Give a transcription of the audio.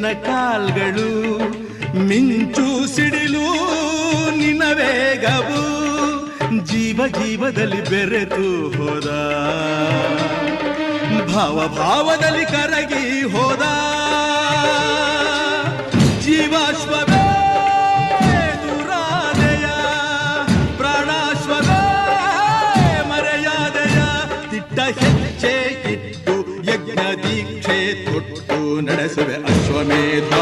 ನಿನ್ನ ಕಾಲ್ಗಳು, ಮಿಂಚು ಸಿಡಿಲು ನಿನ್ನ ವೇಗವು, ಜೀವ ಜೀವದಲ್ಲಿ ಬೆರೆತು ಹೋದ, ಭಾವ ಭಾವದಲ್ಲಿ ಕರಗಿ ಹೋದ. ಜೀವಾಶ್ವವೇ ದೂರಾದೆಯ, ಪ್ರಾಣಾಶ್ವವೇ ಮರೆಯಾದೆಯ, ದಿಟ್ಟ ಹೆಜ್ಜೆ ಇಟ್ಟು ಯಜ್ಞ ದೀಕ್ಷೆ ತೊಟ್ಟು ನಡೆಸುವೆ ಅಶ್ವಮೇಧ.